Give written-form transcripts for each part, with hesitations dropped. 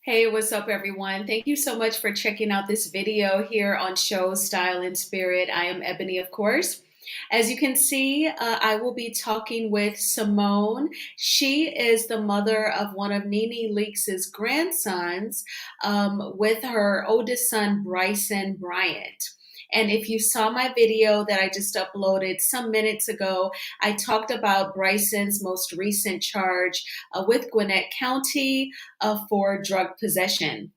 Hey, what's up, everyone? Thank you so much for checking out this video here on Show Style and Spirit. I am Ebony, of course. As you can see, I will be talking with Symone. She is the mother of one of Nene Leakes' grandsons, with her oldest son, Bryson Bryant. And if you saw my video that I just uploaded some minutes ago, I talked about Bryson's most recent charge with Gwinnett County for drug possession.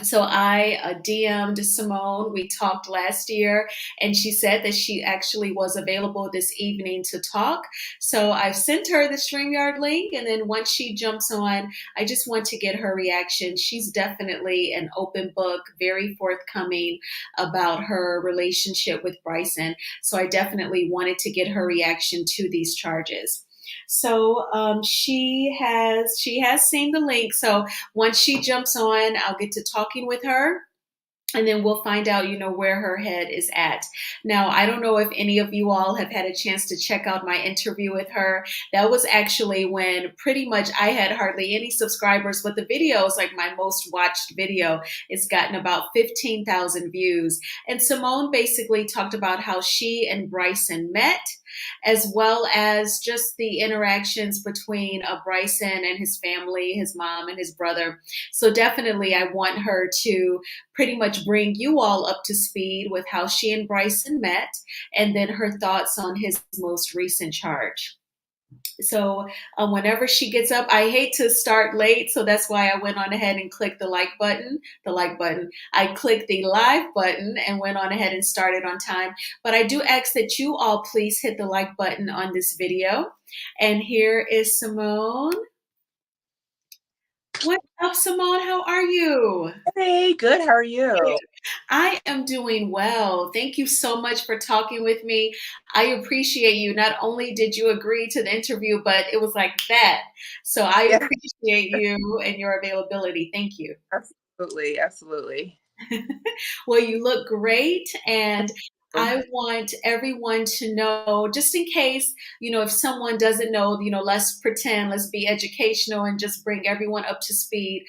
So I DM'd Symone. We talked last year, and she said that she actually was available this evening to talk. So I've sent her the StreamYard link, and then once she jumps on, I just want to get her reaction. She's definitely an open book, very forthcoming about her relationship with Bryson. So I definitely wanted to get her reaction to these charges. So she has seen the link. So once she jumps on, I'll get to talking with her, and then we'll find out, where her head is at. Now, I don't know if any of you all have had a chance to check out my interview with her. That was actually when pretty much I had hardly any subscribers, but the video is like my most watched video. It's gotten about 15,000 views. And Symone basically talked about how she and Bryson met, as well as just the interactions between Bryson and his family, his mom and his brother. So definitely I want her to pretty much bring you all up to speed with how she and Bryson met, and then her thoughts on his most recent charge. So whenever she gets up, I hate to start late, so that's why I went on ahead and clicked the like button. The like button. I clicked the live button and went on ahead and started on time. But I do ask that you all please hit the like button on this video. And here is Symone. What's up, Symone? How are you? Hey, good. How are you? I am doing well. Thank you so much for talking with me. I appreciate you. Not only did you agree to the interview, but it was like that. So I Yeah, appreciate you and your availability. Thank you. absolutely, absolutely. Well, you look great, and I want everyone to know, just in case, if someone doesn't know, let's pretend, let's be educational and just bring everyone up to speed.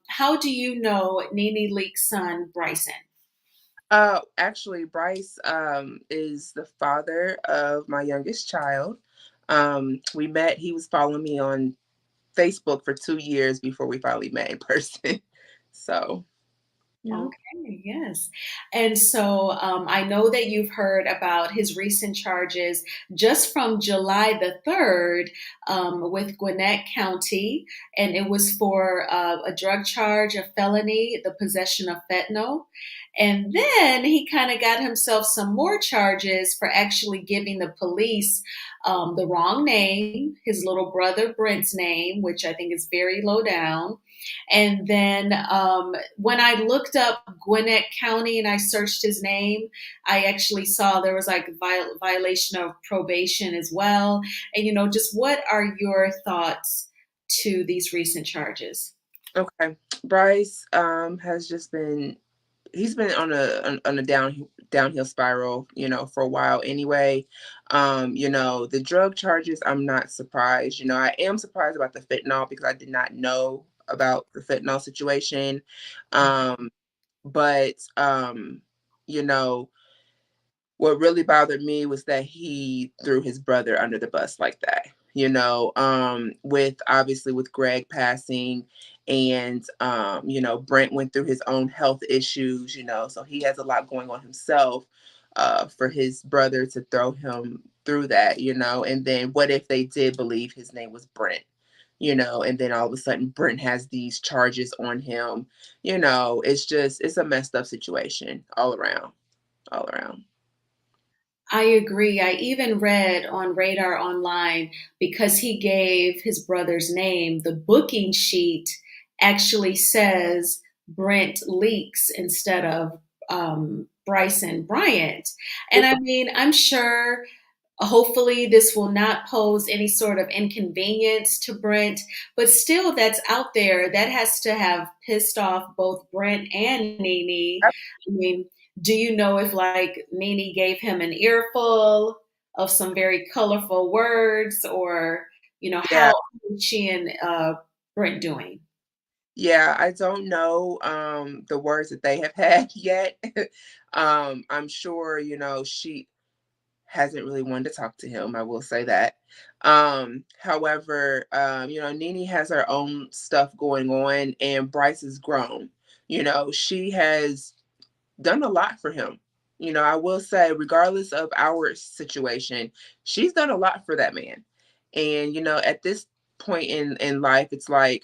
How do you know Nene Leakes' son, Bryson? Actually, Bryce is the father of my youngest child. We met, he was following me on Facebook for 2 years before we finally met in person. So, yeah. Okay, yes. And so I know that you've heard about his recent charges just from July the 3rd with Gwinnett County, and it was for a drug charge, a felony, the possession of fentanyl. And then he kind of got himself some more charges for actually giving the police the wrong name, his little brother Brent's name, which I think is very low down. And then when I looked up Gwinnett County and I searched his name, I actually saw there was like violation of probation as well. And, just what are your thoughts to these recent charges? Okay. Bryce has just been he's been on a downhill spiral, for a while anyway. The drug charges, I'm not surprised. I am surprised about the fentanyl because I did not know about the fentanyl situation. But you know, what really bothered me was that he threw his brother under the bus like that. With obviously with Greg passing, and Brent went through his own health issues, so he has a lot going on himself. For his brother to throw him through that, and then what if they did believe his name was Brent? And then all of a sudden Brent has these charges on him. It's a messed up situation all around, all around. I agree. I even read on Radar Online, because he gave his brother's name, the booking sheet actually says Brent Leaks instead of Bryson Bryant. And I mean, I'm sure hopefully this will not pose any sort of inconvenience to Brent, but still, that's out there. That has to have pissed off both Brent and Nene. I mean, do you know if like Nene gave him an earful of some very colorful words, or how Yeah. is she and Brent doing? Yeah, I don't know the words that they have had yet. I'm sure, she hasn't really wanted to talk to him, I will say that. However, Nene has her own stuff going on and Bryce is grown. She has done a lot for him. I will say, regardless of our situation, she's done a lot for that man. And, at this point in life, it's like,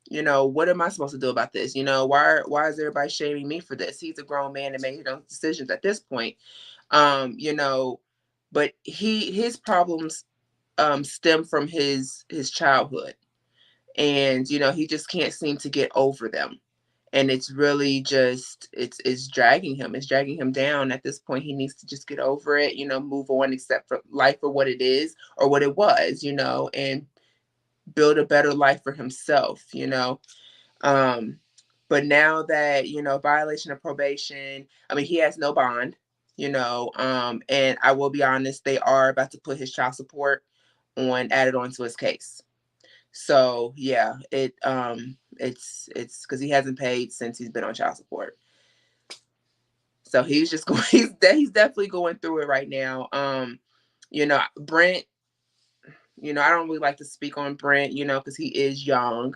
what am I supposed to do about this? Why is everybody shaming me for this? He's a grown man and made his own decisions at this point. Um, you know, but his problems stem from his childhood. And he just can't seem to get over them. And it's really just it's dragging him. It's dragging him down. At this point, he needs to just get over it, move on, accept for life for what it is or what it was, and build a better life for himself. Um, but now that, violation of probation, I mean, he has no bond, and I will be honest, they are about to put his child support added onto his case. So yeah, it's because he hasn't paid since he's been on child support. So he's just going, he's definitely going through it right now. Brent, I don't really like to speak on Brent, because he is young.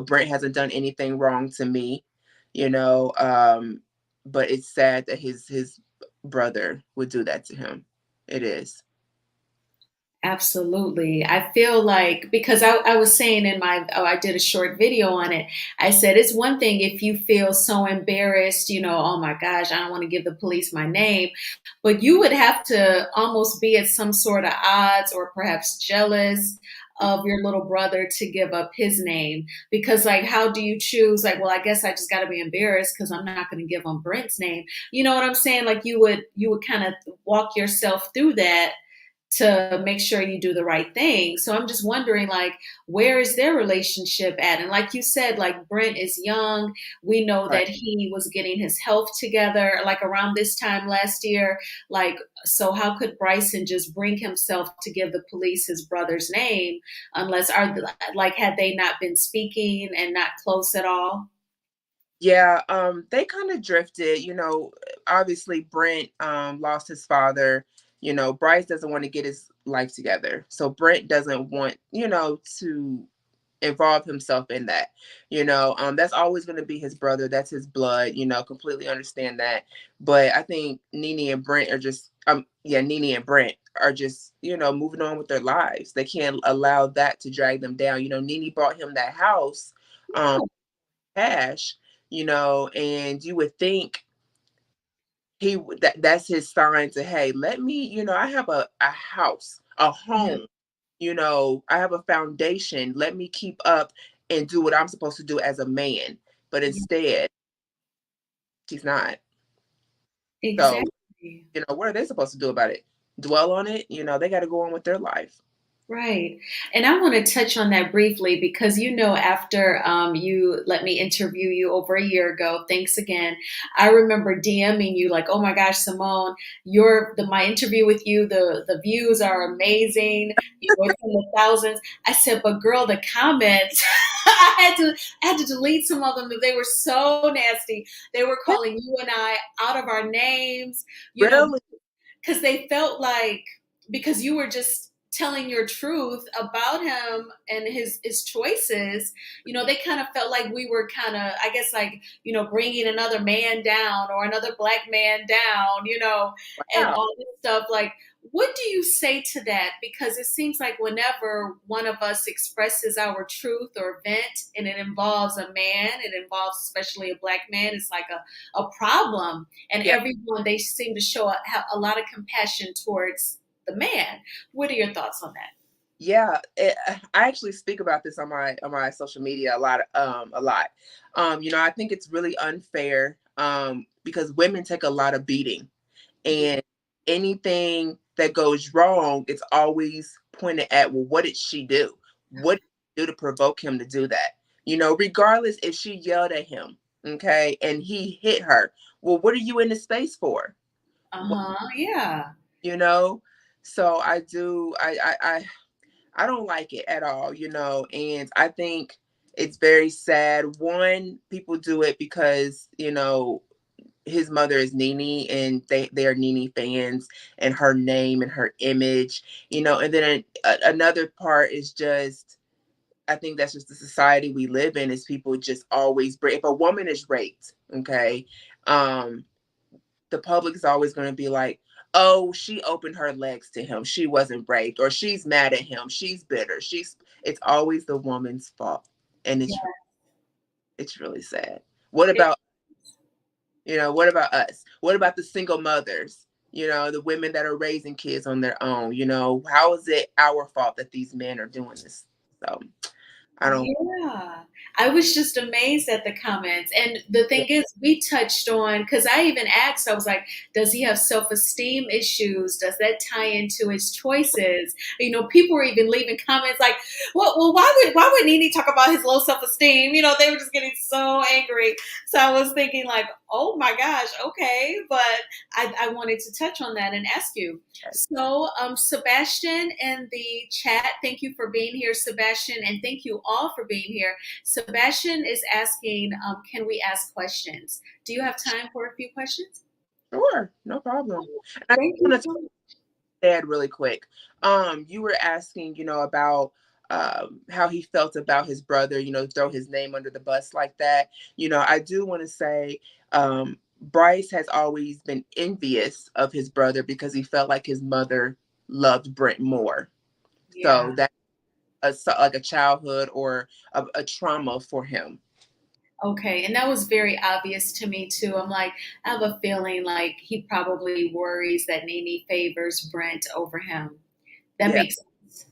Brent hasn't done anything wrong to me, you know, um, but it's sad that his brother would do that to him. It is. Absolutely. I feel like because I was saying in I did a short video on it. I said it's one thing if you feel so embarrassed, oh my gosh, I don't want to give the police my name, but you would have to almost be at some sort of odds or perhaps jealous of your little brother to give up his name because like how do you choose like well I guess I just got to be embarrassed because I'm not going to give him Brent's name. You know what I'm saying? Like you would kind of walk yourself through that to make sure you do the right thing. So I'm just wondering, like, where is their relationship at? And like you said, like Brent is young. We know Right. that he was getting his health together, like around this time last year. Like, so how could Bryson just bring himself to give the police his brother's name unless like had they not been speaking and not close at all? Yeah, they kind of drifted, obviously Brent lost his father. Bryce doesn't want to get his life together. So Brent doesn't want, to involve himself in that. That's always going to be his brother. That's his blood, completely understand that. But I think Nene and Brent are just Nene and Brent are just, moving on with their lives. They can't allow that to drag them down. Nene bought him that house. Um cash, and you would think that's his sign to, hey, let me, I have a house, a Yeah. home, I have a foundation. Let me keep up and do what I'm supposed to do as a man. But Yeah, instead, she's not. So, exactly. what are they supposed to do about it? Dwell on it? They got to go on with their life. Right. And I want to touch on that briefly because after you let me interview you over a year ago, thanks again. I remember DMing you like, oh my gosh, Symone, my interview with you, the views are amazing. It's in the thousands. I said, but girl, the comments, I had to delete some of them. They were so nasty. They were calling you and I out of our names, you know, Really? because they felt like because you were just telling your truth about him and his choices, they kind of felt like we were kind of, I guess, like bringing another man down or another black man down, and Wow. all this stuff. Like, what do you say to that? Because it seems like whenever one of us expresses our truth or vent, and it involves a man, it involves especially a black man, it's like a problem, and Yeah. everyone they seem to have a lot of compassion towards the man. What are your thoughts on that? Yeah, I actually speak about this on my social media a lot. I think it's really unfair because women take a lot of beating, Yeah. and anything that goes wrong, it's always pointed at, well, what did she do? What did she do to provoke him to do that? Regardless if she yelled at him, okay, and he hit her. Well, what are you in the space for? What, Uh-huh. Yeah. you know? So I don't like it at all, and I think It's very sad. One, people do it because, his mother is Nene and they are Nene fans and her name and her image, and then another part is just, I think that's just the society we live in, is people just always if a woman is raped, okay, um, the public is always going to be like, oh, she opened her legs to him. She wasn't raped, or she's mad at him. She's bitter. It's always the woman's fault. And it's really sad. What It, about, what about us? What about the single mothers? The women that are raising kids on their own. How is it our fault that these men are doing this? So I don't. Yeah, I was just amazed at the comments. And the Yeah. thing is, we touched on, because I even asked, I was like, does he have self-esteem issues? Does that tie into his choices? People were even leaving comments like, well, why would Nene talk about his low self-esteem? They were just getting so angry. So I was thinking like, oh my gosh, okay. But I wanted to touch on that and ask you. So, Sebastian in the chat, thank you for being here, Sebastian, and thank you all for being here. Sebastian is asking, can we ask questions? Do you have time for a few questions? Sure, no problem. I Thank you want to so much. add really quick. You were asking, about how he felt about his brother, throw his name under the bus like that. I do want to say, Bryce has always been envious of his brother because he felt like his mother loved Brent more. So Yeah. that's like a childhood or a trauma for him. Okay. And that was very obvious to me too. I'm like, I have a feeling like he probably worries that Nene favors Brent over him. That Yeah. makes sense.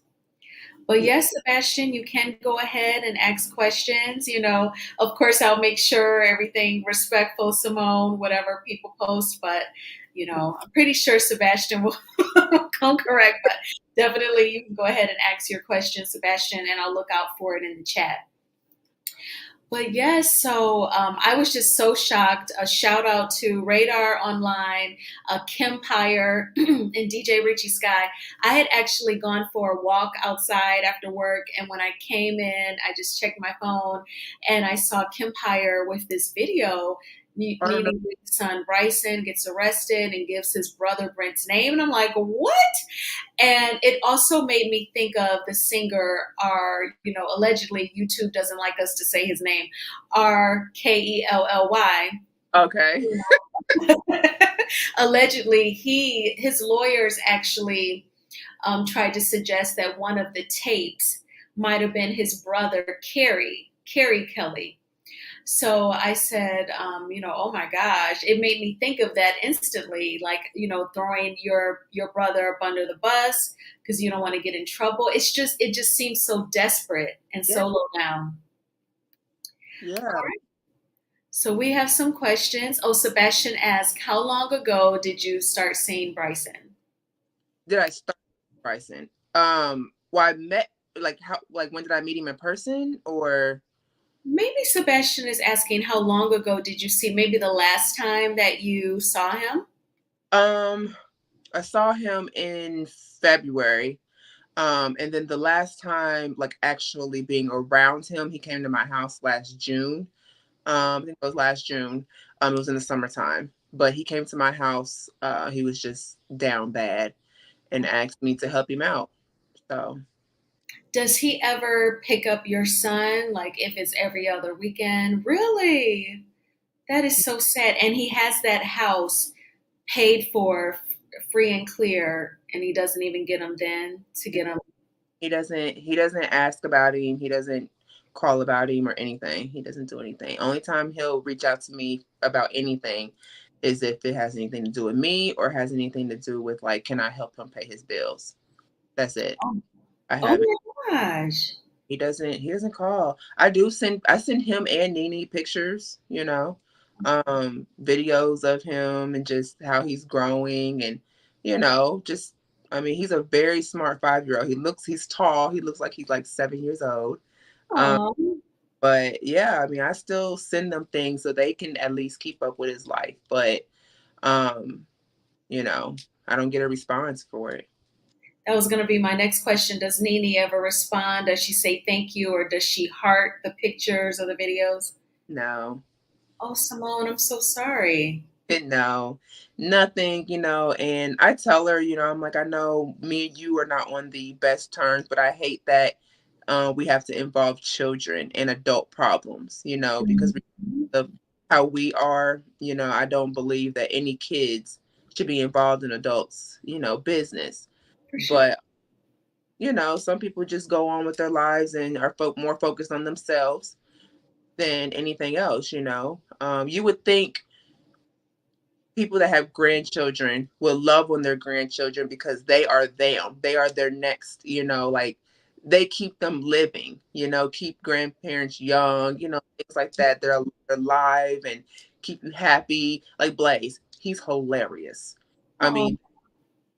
But Yeah. yes, Sebastian, you can go ahead and ask questions. Of course, I'll make sure everything respectful, Symone, whatever people post. But I'm pretty sure Sebastian will come correct. But definitely, you can go ahead and ask your question, Sebastian, and I'll look out for it in the chat. But yes, so I was just so shocked. A shout out to Radar Online, Kempire, and DJ Richie Sky. I had actually gone for a walk outside after work, and when I came in, I just checked my phone and I saw Kempire with this video. I don't know. Nene's son Bryson gets arrested and gives his brother Brent's name. And I'm like, what? And it also made me think of the singer allegedly YouTube doesn't like us to say his name, RKELLY. Okay. Allegedly, his lawyers actually tried to suggest that one of the tapes might have been his brother, Kerry Kelly. So I said, oh my gosh, it made me think of that instantly, like, throwing your brother up under the bus because you don't want to get in trouble. It just seems so desperate and Yeah. so low down. Yeah. So we have some questions. Oh, Sebastian asked, how long ago did you start seeing Bryson? Did I start Bryson? Well, I met, when did I meet him in person, or Maybe Sebastian is asking, how long ago did you see, maybe the last time that you saw him? um I saw him in February. And then the last time, like, actually being around him, he came to my house last June. I think it was last June. It was in the summertime, but he came to my house. He was just down bad and asked me to help him out. So Does he ever pick up your son, like if it's every other weekend? Really? That is so sad. And he has that house paid for free and clear, and he doesn't even get them then to get them. he doesn't ask about him. He doesn't call about him or anything. He doesn't do anything. Only time he'll reach out to me about anything is if it has anything to do with me or has anything to do with, like, can I help him pay his bills? That's it. Oh, I oh haven't. my gosh. He doesn't call. I send him and Nene pictures, videos of him and just how he's growing, and just, I mean, he's a very smart 5-year-old. He's tall. He looks like he's like 7 years old. Um, Oh, but yeah, I mean, I still send them things so they can at least keep up with his life. But um, you know, I don't get a response for it. That was going to be my next question. Does Nene ever respond? Does she say thank you, or does she heart the pictures or the videos? No. Oh, Symone, I'm so sorry. No, nothing, and I tell her, I'm like, I know me and you are not on the best terms, but I hate that we have to involve children in adult problems, because Mhm. of how we are, I don't believe that any kids should be involved in adults, business. For sure. But, some people just go on with their lives and are more focused on themselves than anything else, you would think people that have grandchildren will love on their grandchildren because they are them. They are their next, like they keep them living, keep grandparents young, things like that. They're alive and keep you happy. Like Blaze, he's hilarious. I Oh, mean,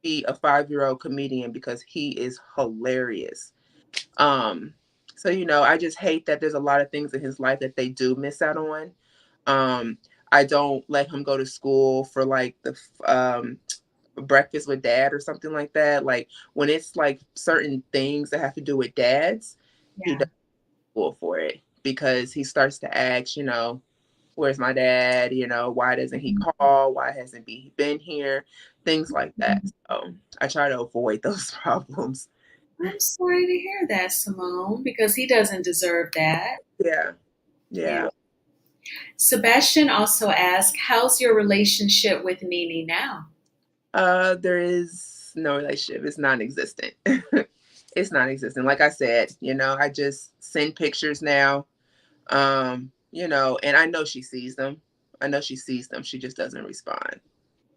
be a 5-year-old comedian because he is hilarious. Um, so I just hate that there's a lot of things in his life that they do miss out on. Um, I don't let him go to school for like the breakfast with dad or something like that. Like when it's like certain things that have to do with dads, he yeah. doesn't go for it because he starts to ask, where's my dad? Why doesn't he call? Why hasn't he been here? Things like that. So I try to avoid those problems. I'm sorry to hear that, Symone, because he doesn't deserve that. Yeah. Yeah. Yeah. Sebastian also asked, how's your relationship with Nene now? There is no relationship. It's non-existent. It's non-existent. Like I said, I just send pictures now. And I know she sees them. I know she sees them. She just doesn't respond.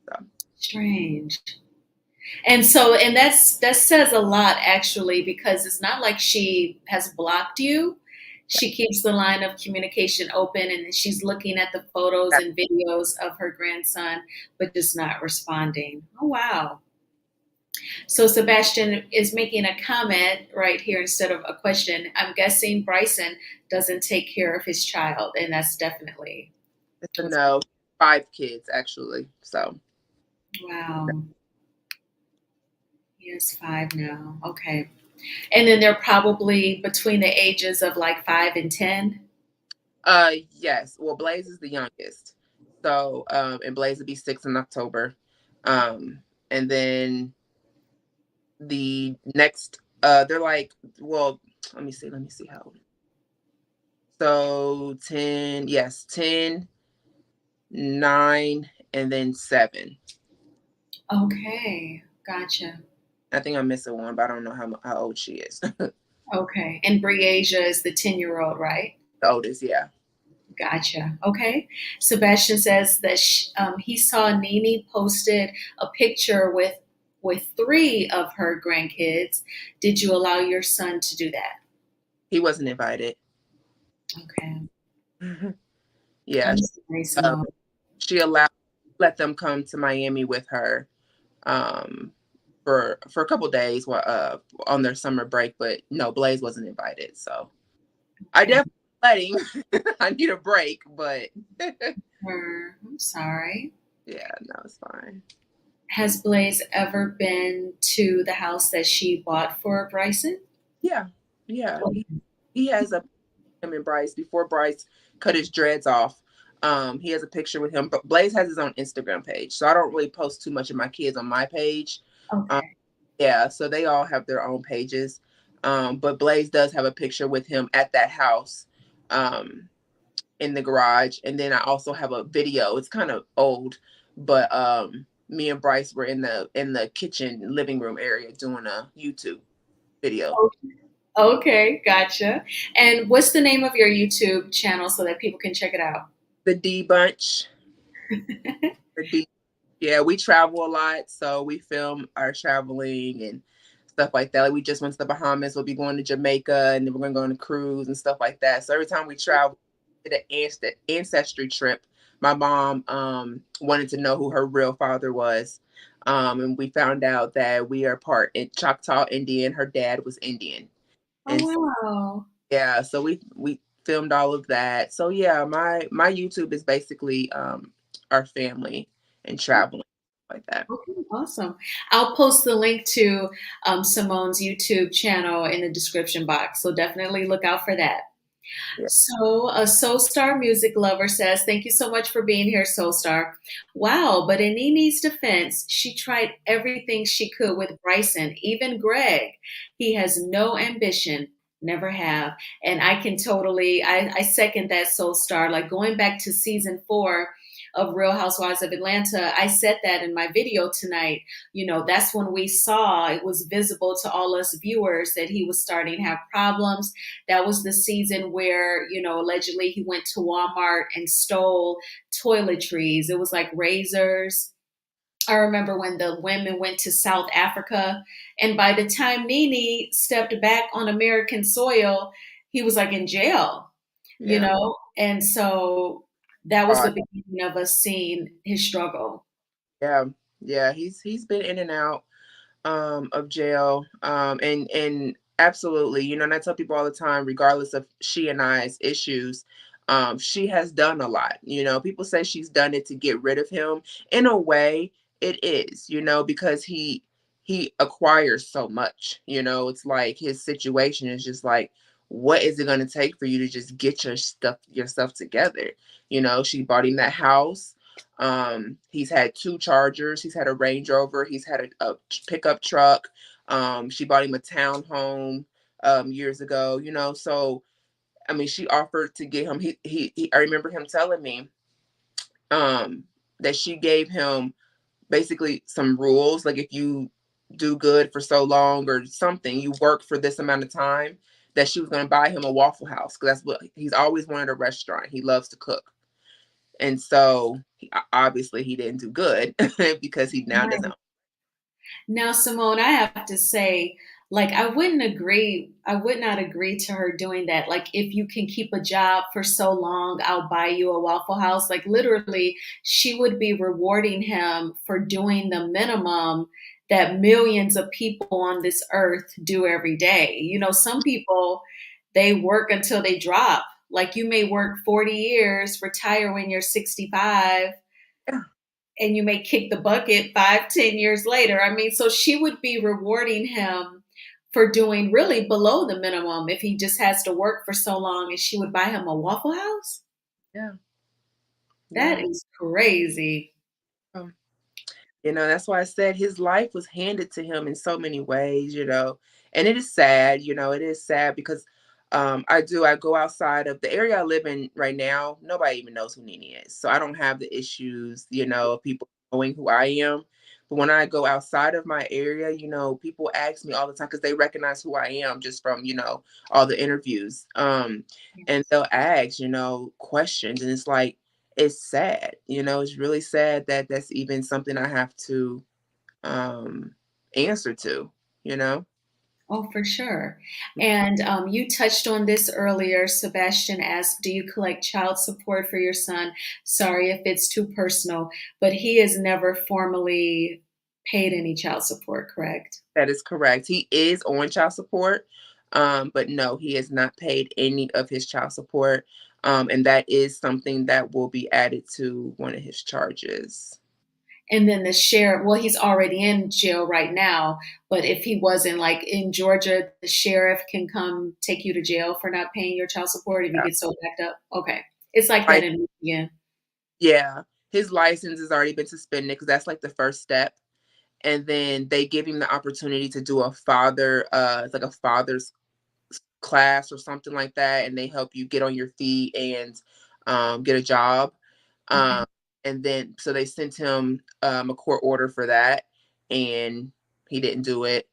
So Strange. And that says a lot actually, because it's not like she has blocked you. She keeps the line of communication open, and she's looking at the photos that and videos of her grandson, but just not responding. Oh, wow. So Sebastian is making a comment right here instead of a question. I'm guessing Bryson doesn't take care of his child, and that's definitely it's a what's no. 5 kids actually. So wow. He has five now. Okay. And then they're probably between the ages of like 5 and 10. yes. Well, Blaze is the youngest. So and Blaze will be 6 in October. And then the next they're like, well, let me see how old. So 10, yes, 10, 9, and then 7. Okay, gotcha. I think I'm missing one, but I don't know how old she is. The Okay, and Briasia is the 10-year-old, right? oldest, yeah. Gotcha. Okay. Sebastian says that he saw Nene posted a picture with three of her grandkids. Did you allow your son to do that? He wasn't invited. Okay. Yeah, I'm sorry, um, Simone. she let them come to Miami with her um, for a couple days while on their summer break, but no, Blaze wasn't invited. So I Okay. definitely let him. I need a break, but I'm sorry. yeah, no, it's fine. Has Blaze ever been to the house that she bought for Bryson? Yeah, yeah. Okay. He has a him and Bryce before Bryce cut his dreads off. He has a picture with him, but Blaze has his own Instagram page, so I don't really post too much of my kids on my page. Um, Okay. yeah, so they all have their own pages. But Blaze does have a picture with him at that house, um, in the garage, and then I also have a video. It's kind of old, but me and Bryce were in the kitchen living room area doing a YouTube video. Okay, gotcha. And what's the name of your YouTube channel so that people can check it out? The D Bunch. The D Yeah, we travel a lot, so we film our traveling and stuff like that. Like we just went to the Bahamas. We'll be going to Jamaica, and then we're gonna go on a cruise and stuff like that. So every time we travel, did an ancestry trip. My mom wanted to know who her real father was, and we found out that we are part in Choctaw Indian. Her dad was Indian, Oh, and so, wow. yeah, so we filmed all of that. So yeah, my YouTube is basically our family and traveling. like that. Okay, awesome. I'll post the link to Simone's YouTube channel in the description box. So definitely look out for that. Yeah. So, a Soul Star music lover says, thank you so much for being here, Soul Star. Wow, but in Nene's defense, she tried everything she could with Bryson, even Greg. He has no ambition, never have. And I can totally, I second that, Soul Star. Like going back to season 4 of Real Housewives of Atlanta, I said that in my video tonight. You know, that's when we saw it was visible to all us viewers that he was starting to have problems. That was the season where, you know, allegedly he went to Walmart and stole toiletries. It was like razors. I remember when the women went to South Africa, and by the time Nene stepped back on American soil, he was like in jail, you Yeah. know? And so that was Uh, the beginning of us seeing his struggle. yeah. Yeah. He's been in and out of jail. And absolutely, you know, and I tell people all the time, regardless of she and I's issues, she has done a lot. You know, people say she's done it to get rid of him. In a way, it is, you know, because he acquires so much. You know, it's like his situation is just like, what is it going to take for you to just get yourself together? You know, she bought him that house. He's had 2 Chargers. He's had a Range Rover. He's had a pickup truck. She bought him a townhome years ago. You know, so I mean, she offered to get him. I remember him telling me um, that she gave him basically some rules, like if you do good for so long or something, you work for this amount of time. That she was going to buy him a Waffle House because that's what he's always wanted, a restaurant. He loves to cook. And so obviously he didn't do good because he now doesn't. Now, Simone, I have to say, like, I would not agree to her doing that. Like, if you can keep a job for so long, I'll buy you a Waffle House. Like, literally, she would be rewarding him for doing the minimum that millions of people on this earth do every day. You know, some people, they work until they drop. Like, you may work 40 years, retire when you're 65, Yeah, and you may kick the bucket 5, 10 years later. I mean, so she would be rewarding him for doing really below the minimum if he just has to work for so long, and she would buy him a Waffle House. yeah, That yeah. is crazy. Um, You know, that's why I said his life was handed to him in so many ways, you know. And it is sad, you know, it is sad because I go outside of the area I live in right now, nobody even knows who Nene is. So I don't have the issues, you know, of people knowing who I am. But when I go outside of my area, you know, people ask me all the time because they recognize who I am just from, you know, all the interviews. And they'll ask, you know, questions. And it's like, it's sad, you know, it's really sad that that's even something I have to um answer to, you know. Oh, for sure. And you touched on this earlier. Sebastian asked, do you collect child support for your son? Sorry if it's too personal, but he has never formally paid any child support, correct? That is correct. He is on child support, but no, he has not paid any of his child support. And that is something that will be added to one of his charges. And then the sheriff, well, he's already in jail right now, but if he wasn't, like in Georgia, the sheriff can come take you to jail for not paying your child support if you Yeah. get so backed up. Okay. It's like that Like, in Michigan. yeah, his license has already been suspended because that's like the first step. And then they give him the opportunity to do it's like a father's class or something like that, and they help you get on your feet and get a job. Okay. Um, and then so they sent him a court order for that, and he didn't do it.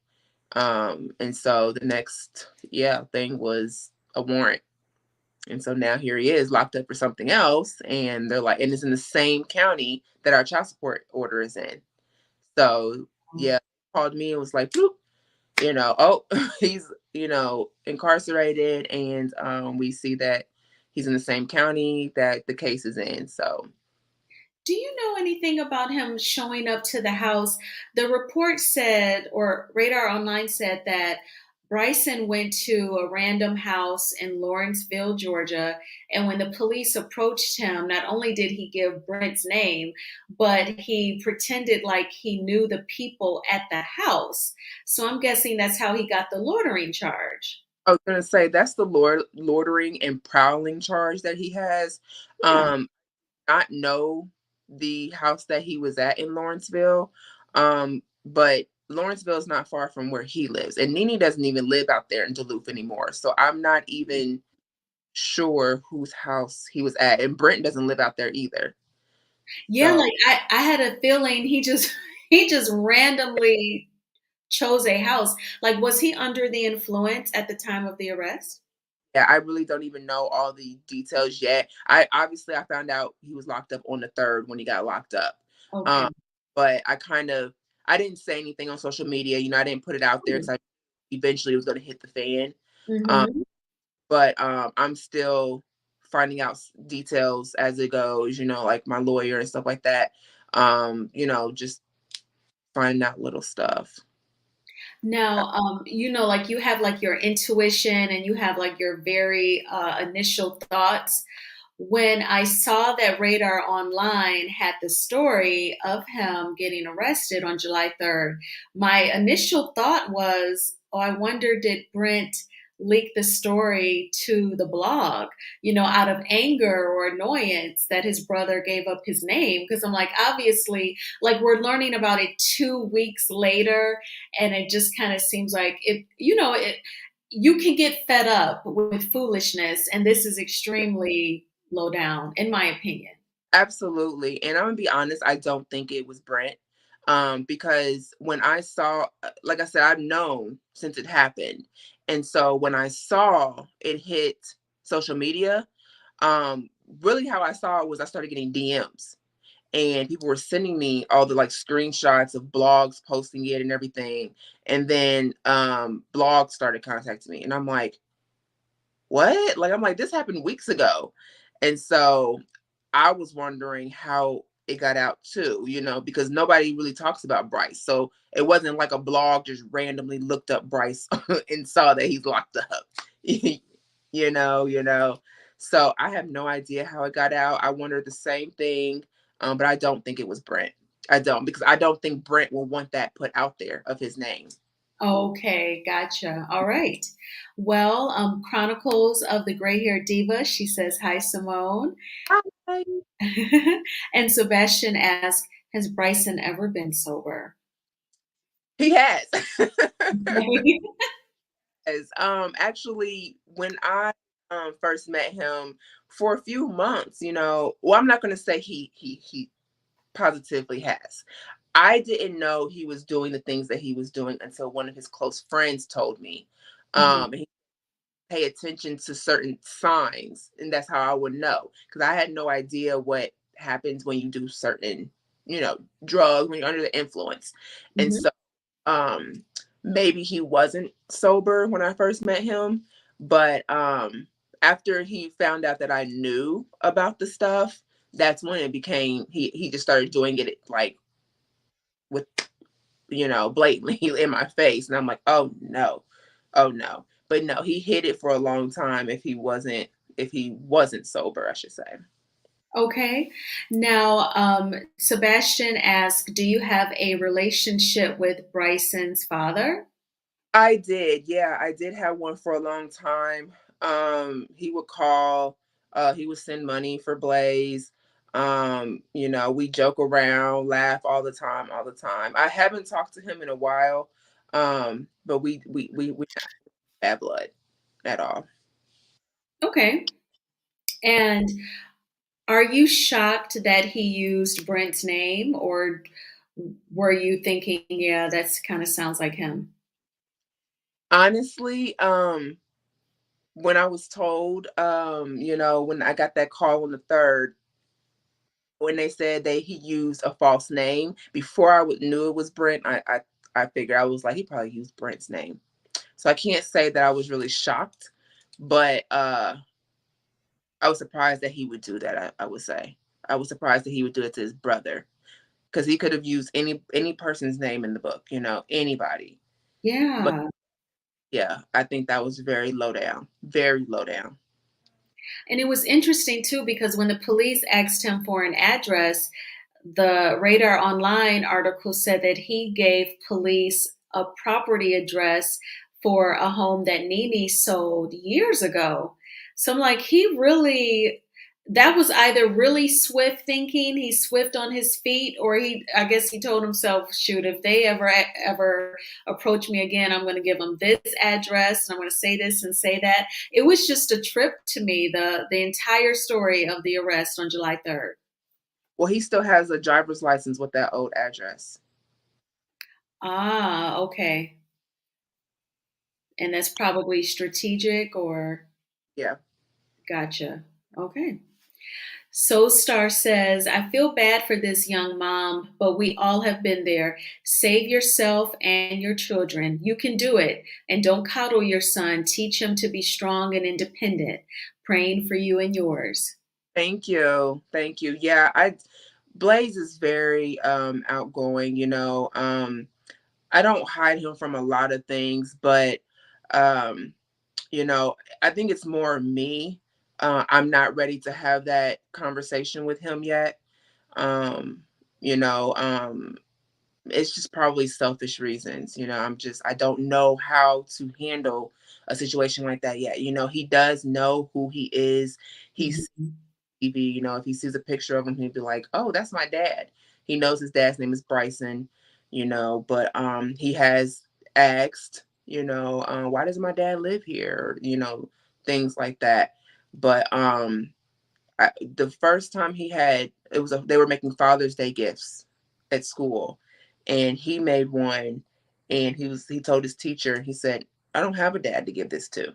And so the next thing was a warrant. And so now here he is locked up for something else, and they're like, and it's in the same county that our child support order is in. So yeah, called me and was like, "Bloop, you know, oh, he's, you know, incarcerated, and we see that he's in the same county that the case is in." So Do you know anything about him showing up to the house? The report said, or Radar Online said that Bryson went to a random house in Lawrenceville, Georgia, and when the police approached him, not only did he give Brent's name, but he pretended like he knew the people at the house. So I'm guessing that's how he got the loitering charge. I was gonna say that's the loitering and prowling charge that he has. Yeah. Not know the house that he was at in Lawrenceville, but Lawrenceville is not far from where he lives, and Nene doesn't even live out there in Duluth anymore. So I'm not even sure whose house he was at, and Brent doesn't live out there either. Yeah, So like I had a feeling he just he just randomly chose a house. Like was he under the influence at the time of the arrest? yeah, I really don't even know all the details yet. I found out he was locked up on the third when he got locked up. Okay. Um, but I didn't say anything on social media. I didn't put it out there because I eventually it was going to hit the fan. Um, Mm-hmm. but I'm still finding out details as it goes. Like my lawyer and stuff like that. Just finding out little stuff. Now, like you have like your intuition and you have like your very initial thoughts. When I saw that Radar Online had the story of him getting arrested on July 3rd, my initial thought was, oh, I wonder did Brent leak the story to the blog, out of anger or annoyance that his brother gave up his name? Because I'm like, obviously, like we're learning about it 2 weeks later, and it just kind of seems like you can get fed up with foolishness, and this is extremely low down, in my opinion. Absolutely. And I'm gonna be honest, I don't think it was Brent. Because when I saw, like I said, I've known since it happened. And so when I saw it hit social media, um, really how I saw it was I started getting DMs and people were sending me all the like screenshots of blogs posting it and everything. And then blogs started contacting me and I'm like, what? Like, I'm like, this happened weeks ago. And so I was wondering how it got out too, because nobody really talks about Bryce. So it wasn't like a blog just randomly looked up Bryce and saw that he's locked up. So I have no idea how it got out. I wondered the same thing. But I don't think it was Brent. I don't, because I don't think Brent will want that put out there of his name. Okay, gotcha. All right. Well, Chronicles of the Gray Hair Diva, she says, hi, Simone. Hi. And Sebastian asks, has Bryson ever been sober? He has. Okay. Is actually when I first met him for a few months, well, I'm not going to say he positively has. I didn't know he was doing the things that he was doing until one of his close friends told me. Mhm, He pay attention to certain signs, and that's how I would know, because I had no idea what happens when you do certain, drugs when you're under the influence. And mhm. so um maybe he wasn't sober when I first met him, but after he found out that I knew about the stuff, that's when it became he just started doing it like with blatantly in my face, and I'm like, oh no, oh no. But no, he hid it for a long time if he wasn't sober, I should say. Okay. Now, Sebastian asks, do you have a relationship with Bryson's father? I did. Yeah, I did have one for a long time. He would call, he would send money for Blaze. We joke around, laugh all the time, all the time. I haven't talked to him in a while. But we not bad blood at all. Okay. And are you shocked that he used Brent's name, or were you thinking, yeah, that's kind of sounds like him? Honestly, when I was told, when I got that call on the third, when they said that he used a false name before knew it was Brent, I figured, I was like, he probably used Brent's name. So I can't say that I was really shocked, but I was surprised that he would do that. I would say I was surprised that he would do it to his brother, because he could have used any person's name in the book, anybody. But Yeah. Yeah, I think that was very low down, very low down. And it was interesting too because when the police asked him for an address, the Radar Online article said that he gave police a property address for a home that Nene sold years ago. So I'm like, that was either really swift thinking, he's swift on his feet, or I guess he told himself, shoot, if they ever approach me again, I'm going to give them this address and I'm going to say this and say that. It was just a trip to me, the entire story of the arrest on July 3rd. Well, he still has a driver's license with that old address. Ah, okay. And that's probably strategic or Yeah. gotcha. Okay. So Star says, I feel bad for this young mom, but we all have been there. Save yourself and your children. You can do it. And don't coddle your son. Teach him to be strong and independent. Praying for you and yours. Thank you. Thank you. Yeah, I Blaze is very outgoing, you know. I don't hide him from a lot of things, but um you know, I think it's more me. I'm not ready to have that conversation with him yet. Um, you know, it's just probably selfish reasons. You know, I don't know how to handle a situation like that yet. You know, he does know who he is. He's Mhm. TV, you know, if he sees a picture of him, he'd be like, "Oh, that's my dad." He knows his dad's name is Bryson, you know, but he has asked, you know, why does my dad live here? You know, things like that. But the first time they were making Father's Day gifts at school, and he made one, and he told his teacher, he said, "I don't have a dad to give this to."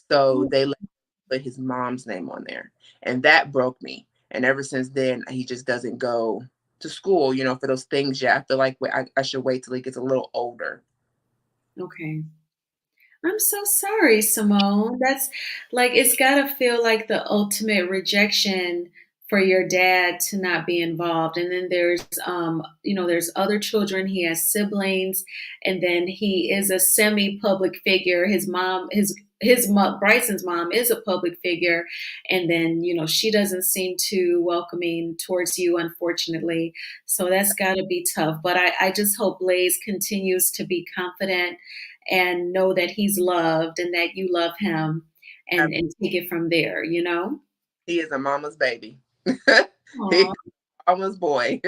So Oh, they put his mom's name on there. And that broke me. And ever since then, he just doesn't go to school, you know, for those things yet. I feel like I should wait till he gets a little older. okay. I'm so sorry, Simone. That's like, it's got to feel like the ultimate rejection for your dad to not be involved. And then there's other children. He has siblings, and then he is a semi-public figure. Bryson's mom is a public figure, and then she doesn't seem too welcoming towards you, unfortunately. So that's got to be tough. But I just hope Blaze continues to be confident and know that he's loved and that you love him, Uh, and take it from there. He is a mama's baby. He Aw. mama's boy.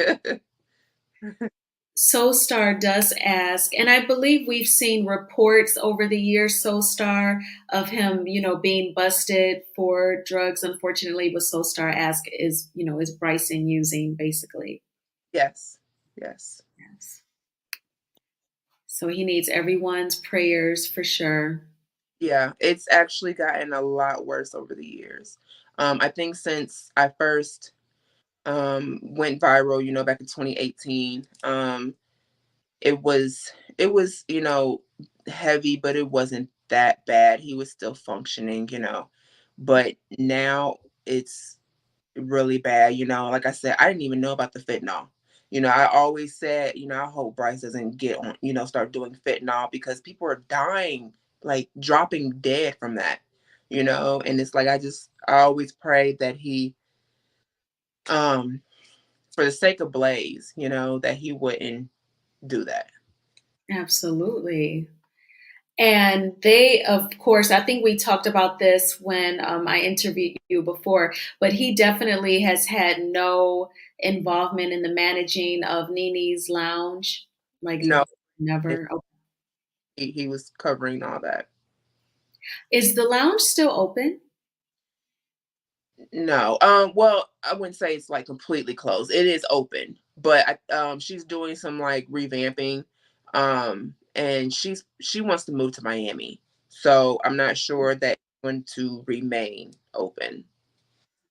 Soulstar does ask, and I believe we've seen reports over the years, Soulstar, of him, being busted for drugs, unfortunately, but Soulstar ask is Bryson using basically? Yes. Yes. Yes. So he needs everyone's prayers for sure. Yeah. It's actually gotten a lot worse over the years. I think since I first went viral, you know, back in 2018, it was you know heavy, but it wasn't that bad. He was still functioning, you know, but now it's really bad. You know, like I said, I didn't even know about the fentanyl. You know, I always said, you know, I hope Bryce doesn't get on, you know, start doing fentanyl, because people are dying, like dropping dead from that, you know. And it's like I always prayed that he um for the sake of Blaze, you know, that he wouldn't do that. Absolutely. And they, of course, I think we talked about this when I interviewed you before, but he definitely has had no involvement in the managing of Nene's lounge. Like, No, it, never. Oh. he was covering all that. Is the lounge still open? No, well, I wouldn't say it's like completely closed. It is open, but she's doing some like revamping, and she wants to move to Miami, so I'm not sure that it's going to remain open.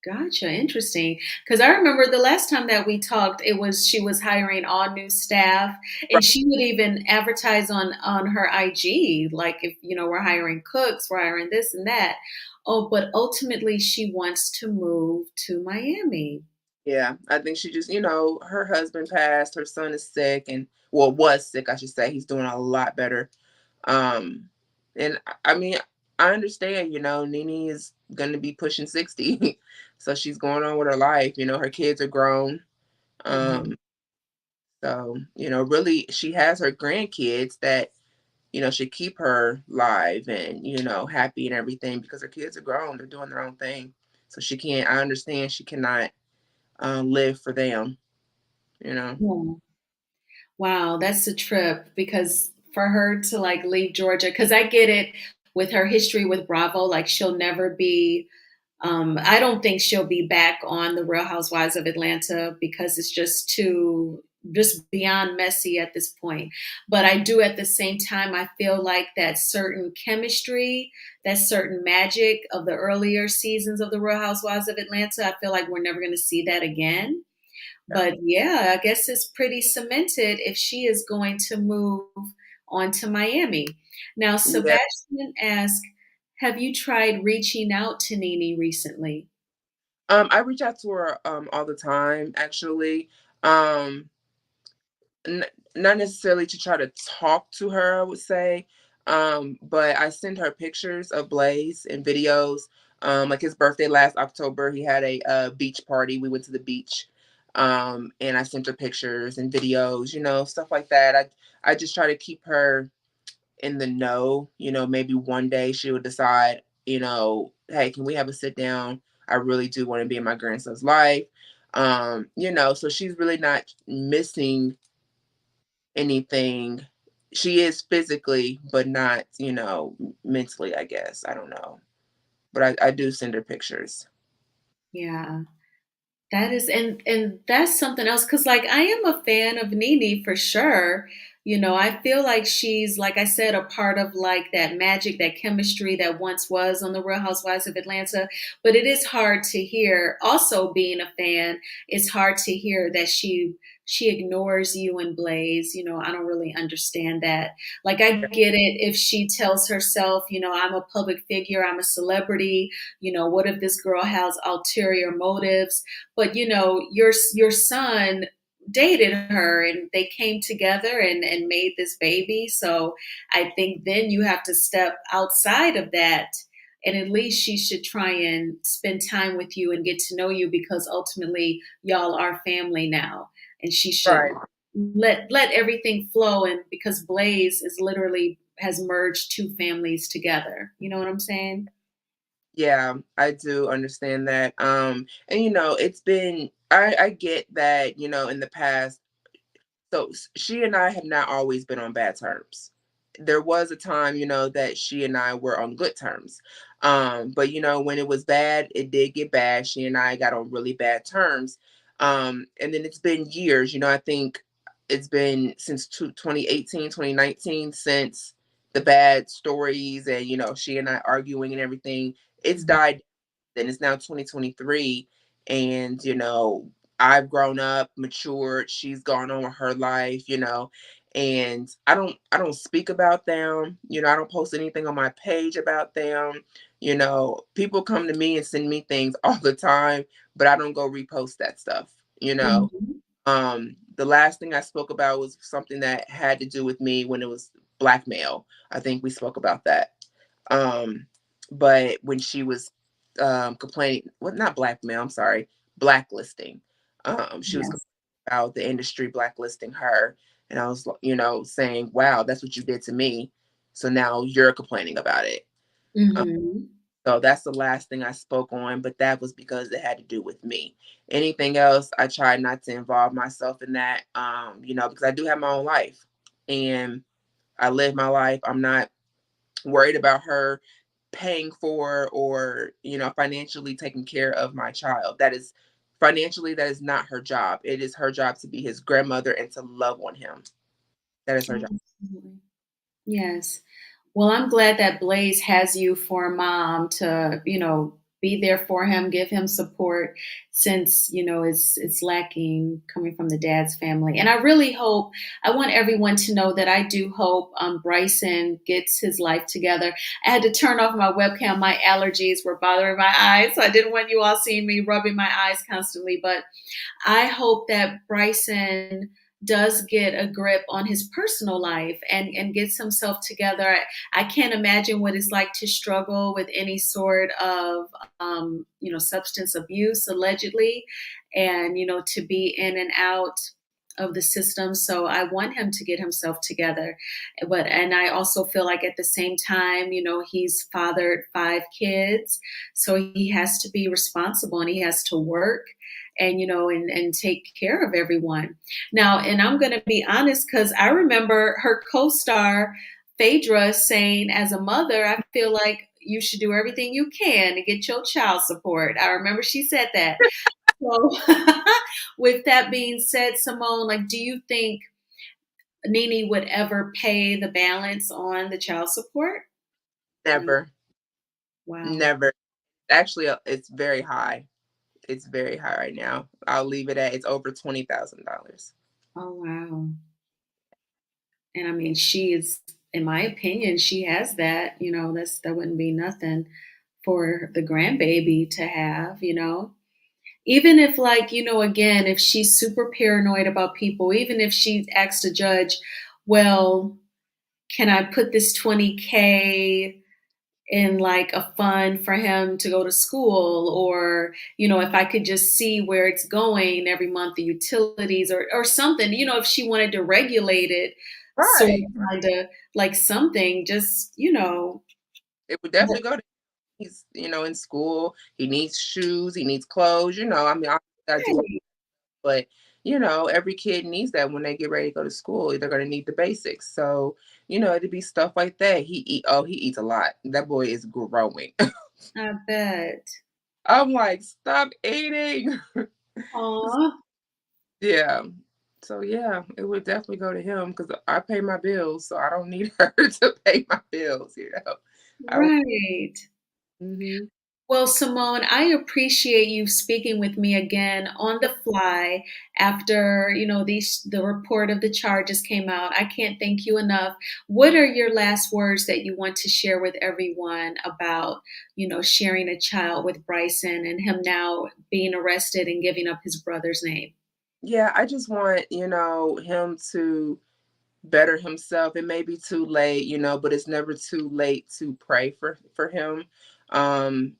Gotcha. Interesting. Because I remember the last time that we talked, she was hiring all new staff, Right. and she would even advertise on her IG, like, if we're hiring cooks, we're hiring this and that. Oh, but ultimately she wants to move to Miami. Yeah, I think she just, you know, her husband passed, her son is sick, and well, was sick, I should say. He's doing a lot better. Um, And I mean, I understand, Nene is going to be pushing 60. So she's going on with her life. Her kids are grown. Mhm. Um, so, really, she has her grandkids that, should keep her live and, happy and everything because her kids are grown. They're doing their own thing. So she can't, I understand she cannot live for them, you know? Yeah. Wow, that's a trip because for her to like leave Georgia, because I get it with her history with Bravo, like she'll never be, I don't think she'll be back on the Real Housewives of Atlanta because it's just too, just beyond messy at this point. But I do at the same time, I feel like that certain chemistry, that certain magic of the earlier seasons of the Real Housewives of Atlanta, I feel like we're never going to see that again. Yeah. But yeah, I guess it's pretty cemented if she is going to move on to Miami. Now, Yeah. Sebastian asked, have you tried reaching out to Nene recently? I reach out to her all the time, actually. Um, n- Not necessarily to try to talk to her, I would say. But I send her pictures of Blaze and videos. Like his birthday last October, he had a beach party. We went to the beach. And I sent her pictures and videos, stuff like that. I just try to keep her in the know. Maybe one day she will decide, hey, can we have a sit down? I really do want to be in my grandson's life. So she's really not missing anything. She is physically, but not, mentally, I guess. I don't know. But I do send her pictures. Yeah. That is, and that's something else because like I am a fan of Nene for sure. I feel like she's, like I said, a part of like that magic, that chemistry that once was on the Real Housewives of Atlanta. But it is hard to hear, also being a fan, it's hard to hear that she ignores you and Blaze. I don't really understand that. Like I get it if she tells herself, I'm a public figure, I'm a celebrity, what if this girl has ulterior motives? But your son dated her and they came together and made this baby. So I think then you have to step outside of that, and at least she should try and spend time with you and get to know you because ultimately y'all are family now, and she should Right. let everything flow. And because Blaze is literally has merged two families together, you know what I'm saying? Yeah, I do understand that. And it's been I get that, in the past. So she and I have not always been on bad terms. There was a time, that she and I were on good terms. But when it was bad, it did get bad. She and I got on really bad terms. And then it's been years, I think it's been since 2018, 2019, since the bad stories and, she and I arguing and everything. It's Mhm. died. Then it's now 2023. And, I've grown up, matured, she's gone on with her life, and I don't speak about them, I don't post anything on my page about them. People come to me and send me things all the time, but I don't go repost that stuff, you know. Mhm. The last thing I spoke about was something that had to do with me when it was blackmail. I think we spoke about that. Um, but when she was complaining, well, not blackmail, I'm sorry, blacklisting. She was complaining Yes. about the industry blacklisting her. And I was, saying, wow, that's what you did to me. So now you're complaining about it. Um, Mhm. so that's the last thing I spoke on, but that was because it had to do with me. Anything else, I tried not to involve myself in that, because I do have my own life and I live my life. I'm not worried about her paying for or, financially taking care of my child. That is not her job. It is her job to be his grandmother and to love on him. That is her job. Absolutely. Yes. Well, I'm glad that Blaze has you for a mom to, be there for him, give him support since, it's lacking coming from the dad's family. And I really hope, I want everyone to know that I do hope Bryson gets his life together. I had to turn off my webcam. My allergies were bothering my eyes. So I didn't want you all seeing me rubbing my eyes constantly, but I hope that Bryson does get a grip on his personal life and gets himself together. I can't imagine what it's like to struggle with any sort of, substance abuse, allegedly, and, to be in and out of the system. So I want him to get himself together. And I also feel like at the same time, he's fathered 5 kids. So he has to be responsible and he has to work and, and take care of everyone. Now, and I'm going to be honest because I remember her co star, Phaedra, saying, as a mother, I feel like you should do everything you can to get your child support. I remember she said that. So, with that being said, Symone, like, do you think Nene would ever pay the balance on the child support? Mm, Never, wow. never. Actually, it's very high. It's very high right now. I'll leave it at it's over $20,000. Oh, wow. And I mean, she is, in my opinion, she has that, that wouldn't be nothing for the grandbaby to have, Even if, like, again, if she's super paranoid about people, even if she asks the judge, well, can I put this 20K in like a fund for him to go to school? Or, if I could just see where it's going every month, the utilities or something, if she wanted to regulate it, sort Right. of kind of like something, just, It would but definitely go to he's, in school. He needs shoes. He needs clothes. I mean, I gotta do, right. but every kid needs that when they get ready to go to school. They're gonna need the basics. So, it'd be stuff like that. He eats a lot. That boy is growing. I bet. I'm like, stop eating. Aw, Yeah. So yeah, it would definitely go to him because I pay my bills, so I don't need her to pay my bills. I don't. right. Mhm. Well, Simone, I appreciate you speaking with me again on the fly after, the report of the charges came out. I can't thank you enough. What are your last words that you want to share with everyone about, sharing a child with Bryson and him now being arrested and giving up his brother's name? Yeah, I just want, him to better himself. It may be too late, but it's never too late to pray for him. And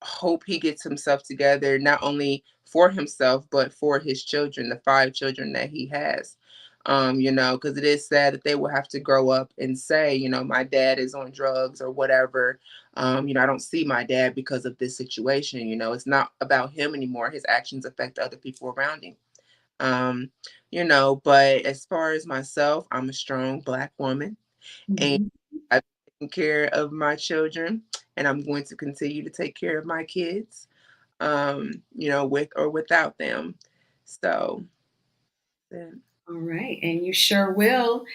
hope he gets himself together, not only for himself, but for his children, the 5 children that he has. Because it is sad that they will have to grow up and say, my dad is on drugs or whatever. I don't see my dad because of this situation. It's not about him anymore. His actions affect other people around him. But as far as myself, I'm a strong Black woman and Mhm. I've taken care of my children and I'm going to continue to take care of my kids, with or without them. So, yeah. All right, and you sure will.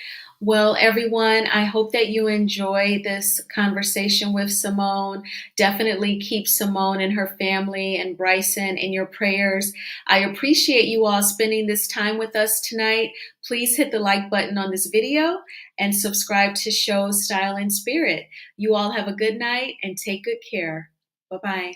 Well, everyone, I hope that you enjoy this conversation with Symone. Definitely keep Symone and her family and Bryson in your prayers. I appreciate you all spending this time with us tonight. Please hit the like button on this video and subscribe to Show Style and Spirit. You all have a good night and take good care. Bye bye.